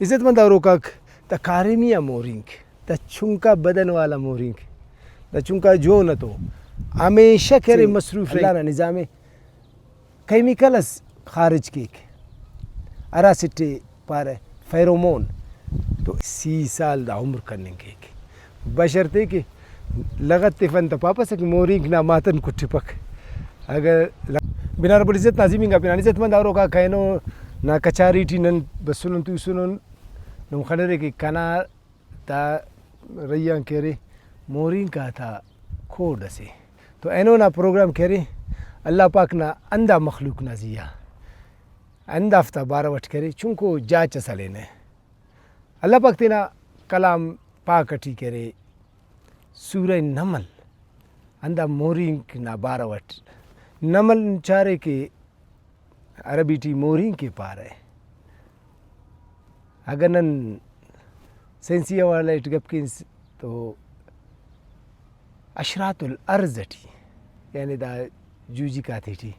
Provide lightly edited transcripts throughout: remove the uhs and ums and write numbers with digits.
इज़्ज़तमंद औरों का ता कारेमिया मोरिंग ता चुंका बदन वाला मोरिंग ता चुंका जो न तो हमेशा करे मसरूफ़ अल्लाह ना निज़ाम केमिकल्स खारिज की अरासिटे पारे फेरोमोन तो 30 साल दा उम्र करने के बशर्ते कि लगत तिफन तो पापा से मोरिंग ना मातन को टिपक अगर बिना रब इज़्ज़त नाज़िमिंग बिना इज़्ज़तमंद औरों का कहनो ना कचारी टी नन बसुन तू सुनन नुम खनरे की कना ता रैया केरे मोरिंग का था खोड से तो एनो ना प्रोग्राम करे अल्लाह पाक ना अंदा मखलूक ना जिया अंदा हफ्ता 12 वट करे चुंको जाच सलेने अल्लाह पाक तेना कलाम पाक अटी करे सूरह नमल अंदा मोरिंग ना 12 वट नमल चारे के अरबी टी मोरिंग के पार है अगर नन सेंसिया वाला इट गपकिंस तो अशरातुल अर्ज़ टी यानी दा जूजी का थी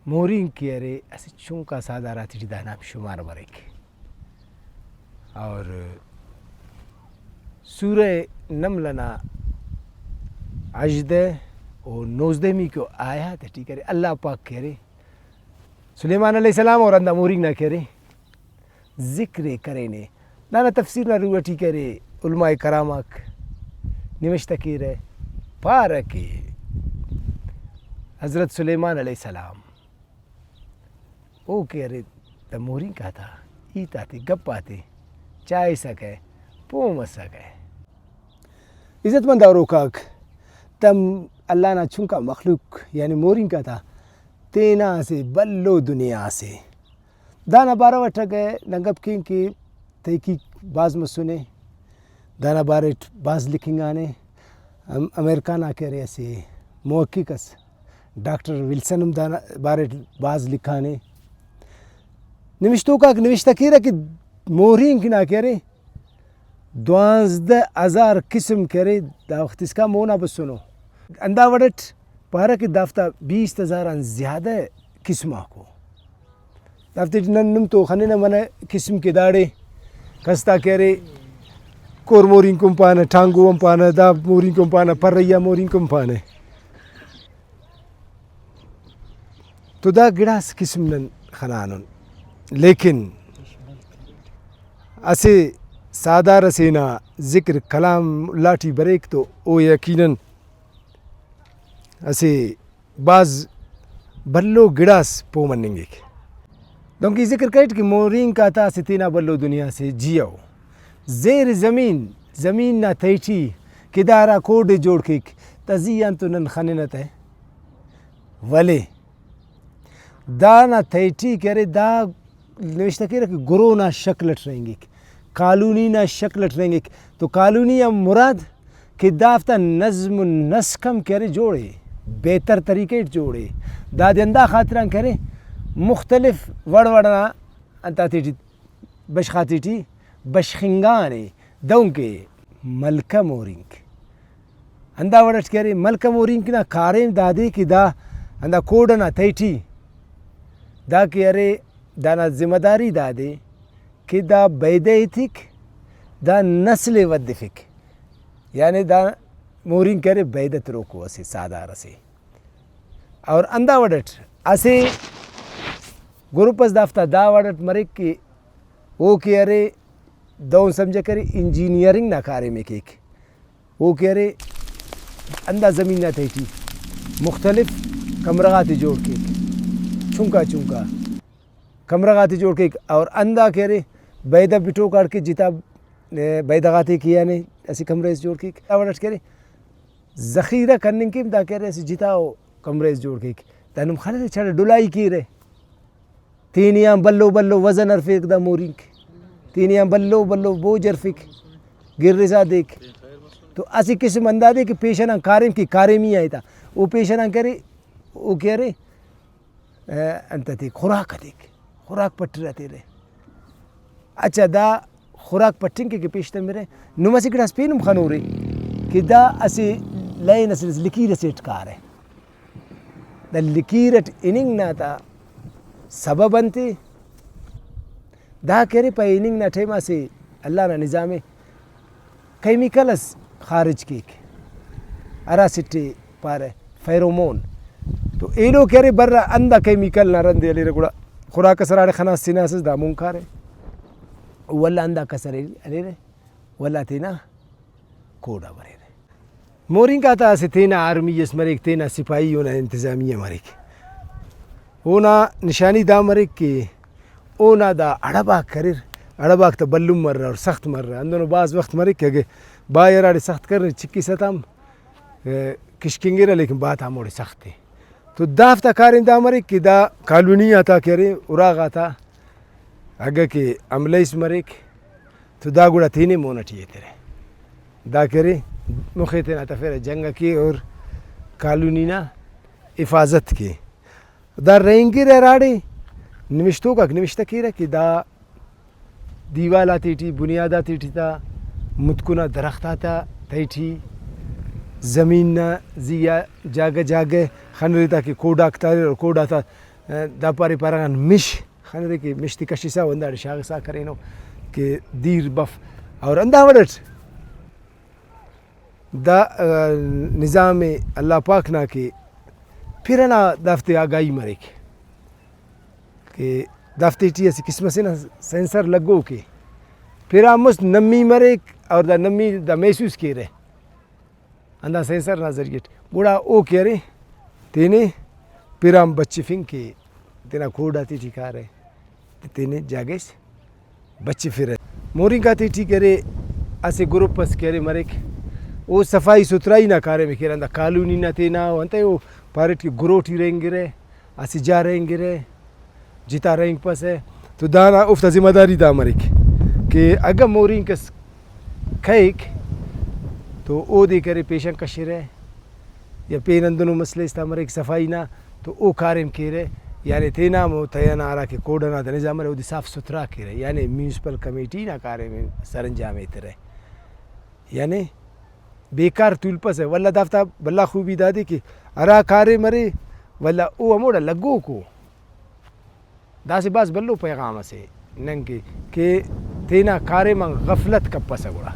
मोरिंग के अरे ऐसे चुंका सादारा थी दा नाम शुमार मरेक और सूरह नमलना अजदे और नोजदेमी को आया तो ठीक है अल्लाह पाक कह रहे सुलेमान अलैहिस्सलाम और अंदा मोरिंग ना कह रहे ज़िक्र करे ने ना तफसीर ना रुवटी करे उलमाए करामक निमश्ता की रहे पार के हज़रत सुलेमान अलैहिस्सलाम ओ कह रहे त मोरिंग का था ईत आते गप आते चाय सके पोम सके इज़्ज़तमंद औरों का तम अल्लाह ना चुंका मखलूक यानी मोरिंग का था तेना से बल्लो दुनिया से दाना 12 वट गए नंगप की तहकीक बाज में सुने दाना बारेट बाज लिखेंगे अमेरिका ना कह रहे ऐसे मुहक्किकस डॉक्टर विल्सन दाना बारेट बाज लिखाने निमिश्तों का निविश्ता की रहा कि मोरिंग ना कह रहे 12,000 किस्म कह रहे दावत इसका मोना बस सुनो अंदा वड़ट पारा की दाफ्ता 20,000 ज़्यादा किस्मा को दाफ्ते नन्नम तो खाने न मने किस्म के दाड़े कस्ता कह रहे कोर मोरिंग कुंपाना टांगू कुंपाना दा मोरिंग कुंपाना परैया मोरिंग कुंपाने तो दा गिड़ास किस्म नन खनानन लेकिन असे सादार सेना जिक्र कलाम लाठी बरेक तो ओ यकीनन असे बाज बल्लो गिड़ास पो मनेंगे donc जिक्र करें कि मोरिंग का था सितीना बल्लो दुनिया से जियो जेर ज़मीन ना थैठी किदारा कोड जोड़ के तजियान तो नन खाने न थे वले दा ना थैठी करे दा निश्चित करे कि गुरो ना शक्ल रहेंगे कालूनी ना शक्ल रहेंगे तो कालूनी या मुराद कि दाफ्ता नज़्म नस्कम करे जोड़े बेहतर तरीके जोड़े दादंदा खातिरान करे मुख्तलिफ वड़वड़ना अंता थी बश खाती थी बशखिंगाने दौं के मलका मोरिंग अंदा वड़ट करे मलका मोरिंग ना कारें दादे की दा अंदा कोडना थैठी दा के अरे दाना जिम्मेदारी दादे कि दा बैदैथिक दा नस्ल वद्दिफिक यानी दा मोरिंग करे बैदत रोको असे सादार से और अंदा वड़ट असे गुरुपस दाफ्ता दा वड़ट मरे कि वो के अरे दो समझे करे इंजीनियरिंग ना कारे में केक वो के अरे अंदा ज़मीन ना थी मुख्तलिफ कमरगाती जोड़ के चुंका कमरगाती जोड़ के और अंदा कह रहे बैदा बिटो काट के जिता बैदगाती किया ने ऐसी कमरे जोड़ के वड़ट कह रहे ज़ख़ीरा करने के दा कह रहे ऐसे जिताओ कमरे जोड़ के तनुम खाने छड़ डुलाई की रहे तीनियाँ बल्लो बल्लो वज़न अरफिक दा मोरिंग तीनियाँ बल्लो बल्लो बोझ अरफिक गिरजा देख तो ऐसी किस्म अंदाजे कि पेशना कारिम की कारेमी आया था वो पेशना करे वो कह रहे अंत थी खुराक देख खुराक पट्ट रहते रहे अच्छा दा खुराक पट्टिंग के पेशतर मेरे नुमासी गिड़ा स्पेन खानो रे कि दा ऐसे लय नस्ल लिकीर से इटकार है द लिकीरट इनिंग ना था सबब बनते دا करे पाइनिंग ना ठेमा से अल्लाह ना निज़ामे केमिकल्स खारिज की अरासिटी पारे फेरोमोन तो एलो करे बर्रा अंदा केमिकल ना रंदे अली रगुड़ा खुराक सराड़े खना सिनासस दामुन खारे वल्ला अंदा कसरे अली रे वल्ला तेना कोड़ा बरे रे मोरिंग का था से तेना आर्मी यस मरे तेना सिपाही होना इंतजामिया मरे होना निशानी दा मरे के ओना दा अड़बाग करिर अड़बाग तो बल्लुम मर रहा और सख्त मर रहा अंदर बाज़ वक्त मरे के बायर आड़े सख्त कर चिक्की सताम किशकिंगेरा लेकिन बात आमोड़े सख्त है तो दाफ्ता कारिंदा मरे कि दा कॉलोनी आता करे उराग आता अगर के अमलेस मरे तो दा गुड़ा तीने मोनटी है तेरे दा करे मुखे तेना तफेर जंग की और कॉलोनी ना हिफाजत की दा रहेंगे रे राड़े निमिश्तों का निमिश्ता की रहा कि दा दीवाला तीठी बुनियादा तीठी था मुतकुना दरख्ता था तीठी ज़मीन ना जिया जागे जागे खनरेता की कोडा अक्तारे और कोडा था दापारी पारान मिश खनरे की मिश्ती कशिसा वंदा शागसा करेनो कि दीर बफ और अंदावड़ट दा निज़ाम अल्लाह पाक ना कि फिर ना दफ्ते आगाही मरे कि दफ्ते टी ऐसी किस्म से ना सेंसर लगो के फिर आमस नमी मरे और दा नमी दा महसूस किए रहे अंदा सेंसर ना जरिए बूढ़ा ओ कह रहे तेने फिर हम बच्चे फिंग के तेना कोड आती ठिका रहे तेने जागेस बच्चे फिर मोरिंग आती ठीक रहे ऐसे ग्रुप पस कह रहे मरे वो सफाई सुथराई ना कारे में कह रहा कॉलोनी ना तेना वंते वो पारेट की गुरोटी रहेंगे रे ऐसे जा रहेंगे रे जिता रहेंगे पस है तो दाना उफ्ता जिम्मेदारी दा मरे कि अगर मोरिंग कस खेक तो ओ दे करे पेशेंट कशे रहे या पेनंदनो मसले इस्ता मरे सफाई ना तो ओ कारेम के रहे यानी तेना मो तयना आ रहा के कोडना दने जामरे वो साफ सुथरा के रहे यानी म्यूनिसिपल कमेटी ना कारे में सरंजाम इतरे यानी बेकार तुलपस है वल्ला दफ्ता बल्ला खूबी दादी की अरा कारे मरे वल्ला ओ अमोड़ा लगो को दासे बास बल्लो पैगाम से नंगे के तेना कारे में गफलत कपस गुड़ा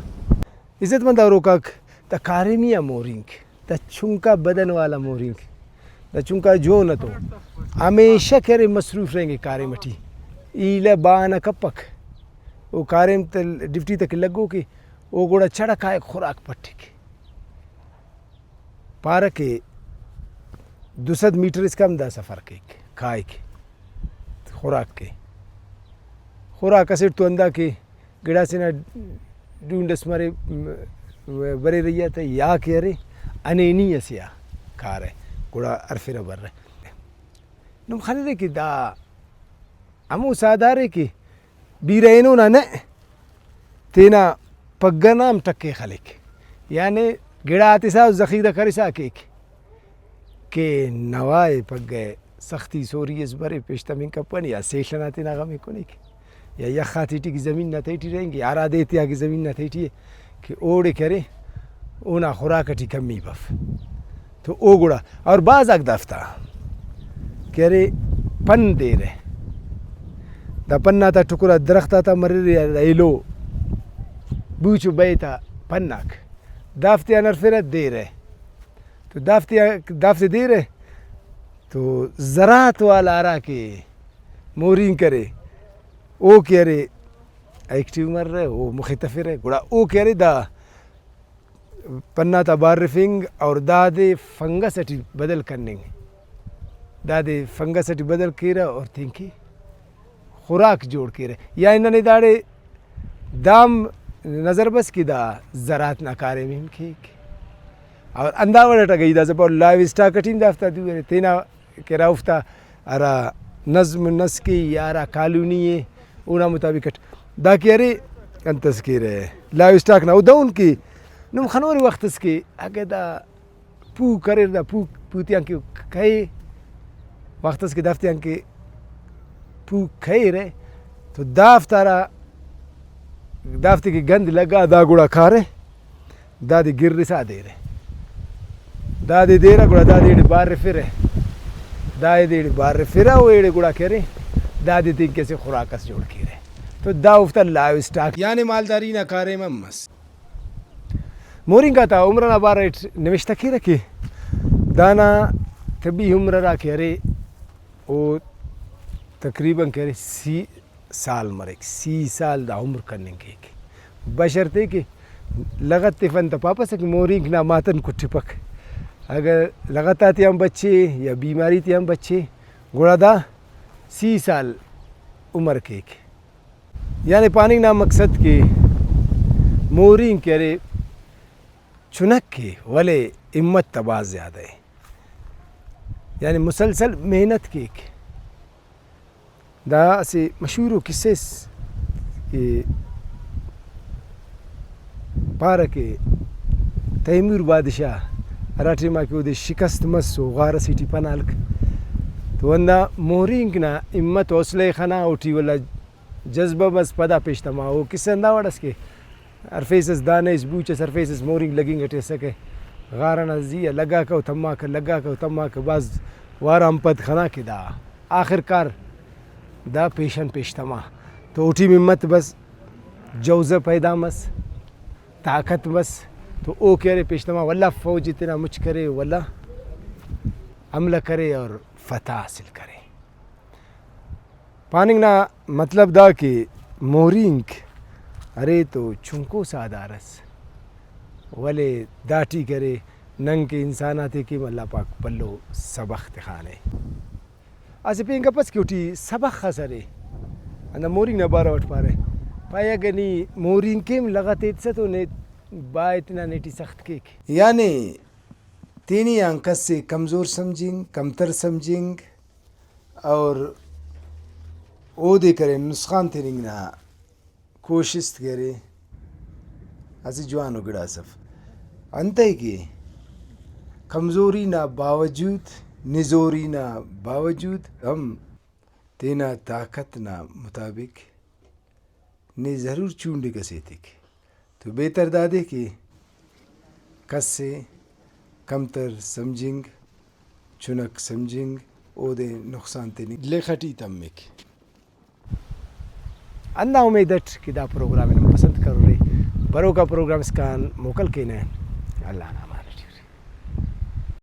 इज्जतमंद औरों का द कारेमिया मोरिंग द चुंका बदन वाला मोरिंग द चुंका जो न तो हमेशा करे मसरूफ रहेंगे कारे मठी ईले बाना कपक वो कारेम तल डिप्टी तक लगो कि वो गोड़ा चढ़ा खाए खुराक पट्टी के पारा के 200 मीटर इसका हम सफ़र के खाए के खुराक कसेट तो अंदा के गिड़ा से ना ढूंढस मारे बरे रही था या कह रहे अनेनी ऐसिया खा रहे गुड़ा अरफिरा बर रहे नम खाने रे कि दा अमु सादारे कि बीरेनो ना ने तेना पग्गनाम टक्के खलिक यानी गिड़ा आती सा ज़ख़ीरा करिसा के नवाए पग्गे सख्ती सोरी इस बरे पेशतमिन कपन या सेशना तेना गमे को नहीं या यखाती की ज़मीन ना थी रहेंगी आरा देती आगे ज़मीन ना थी कि ओड़े करे ओना खुराकटी कमी बफ तो ओ गुड़ा और बाज़ अग दफ्ता कह रहे पन दे रहे दा पन्ना था टुकड़ा दरख्ता था मरे लो बूचो बेता पन्नाक दाफ्ते अनर फिर दे रहे तो दाफ्ते दे रहे तो ज़रात वाला आरा के मोरिंग करे ओ कह रहे एक्टिव मर रहे वो मुख्तफिर है गुड़ा ओ कह रहे दा पन्ना था बारिफिंग और दादे फंगस अटी बदल करने दादे फंगस अटी बदल के रहा और थिंकी खुराक जोड़ के रहे या इन्होंने दाड़े दाम नज़र बस की दा ज़रात नाकारे में खेक और अंदावड़ गई दा जब लाइव स्टाक कठिन दाफ्ता दिए तेना के राउफ्ता अरा नज़्म नस की यारा कॉलोनी है उना मुताबिक दा के अरे अंतस के रहे लाइव स्टाक ना उदा उनकी नुम खनोरी वक्त के आगे दा पू करे दा पूतियां के कहे वक्त के दाफ्तियां के पू कहे रहे तो दाफ्तारा दाफ्ते की गंद लगा दा गुड़ा खा रहे दादी गिर रिसा दे रहे दादी दे रहा गुड़ा दादी बार फिर दादी बार फिरा वो एड़े गुड़ा कह रहे दादी तीन कैसे खुराकस जोड़ के रहे तो दा उफ्ता लाइव स्टॉक यानी मालदारी ना कारे मम्मस मोरिंग का था उम्र ना बार निविष्ट की रखी दाना तभी उम्र रखे अरे वो तकरीबन कह रहे 30 साल मरे 30 साल दा उम्र करने के बशर्ते कि लगत फन तो पापा से मोरिंग ना मातन को टिपक अगर लगातार थे हम बच्चे या बीमारी थे हम बच्चे गुड़ादा 30 साल उम्र के यानी पानी ना मकसद के मोरिंग कह रहे चुनक के वाले हिम्मत तबाज ज़्यादा है यानी मुसलसल मेहनत के दा से मशहूर किस्से के पार के तैमूर बादशाह अराठी माँ के उदे शिकस्त मस्सो गारा सिटी पनाल्क तो वंदा मोरिंग ना हिम्मत हौसले खाना उठी वाला जज्बा बस पदा पेश तमा वो किस्से अंदावड़स के अरफेसस दाने इस बूचे सरफेसस मोरिंग लगिंग हटे सके गारा नज़िया लगा का तम्मा का बाज वाराम पद खाना के दा आखिरकार दा पेशन पेश तमा तो उठी हिम्मत बस जौज़ पैदा मस ताकत बस तो ओ कह रहे पेशतमा वल्ला फ़ौज इतना मुझ करे वल्ला हमला करे और फतह हासिल करे पानिंग ना मतलब दा कि मोरिंग अरे तो चुंको सादारस वले दाटी करे नंग के इंसान आते कि अल्लाह पाक पल्लो सबक दिखाने आज पेंगा पस क्योंकि सबक खसरे अंदर मोरिंग ना बारा उठ पा रहे पाया गनी मोरिंग के लगाते से तो ने बा इतना नेटी सख्त के यानी तीनी अंकस से कमज़ोर समझेंगे कमतर समझेंगे और ओ दे करे नुस्खान तेरिंग ना कोशिश करे असी जवान उगड़ा सफ अंत है कि कमज़ोरी ना बावजूद निज़ोरी ना बावजूद हम तेना ताकत ना मुताबिक ने ज़रूर चूंडे कसे थे तो बेहतर दादे कि कस से कमतर समझेंग चुनक समझेंग ओदे नुकसान तेनी लेखटी तम्मिक अन्ना उम्मीदट कि दा प्रोग्राम में पसंद कर रहे बरो का प्रोग्राम इसका मोकल के ने अल्लाह नाम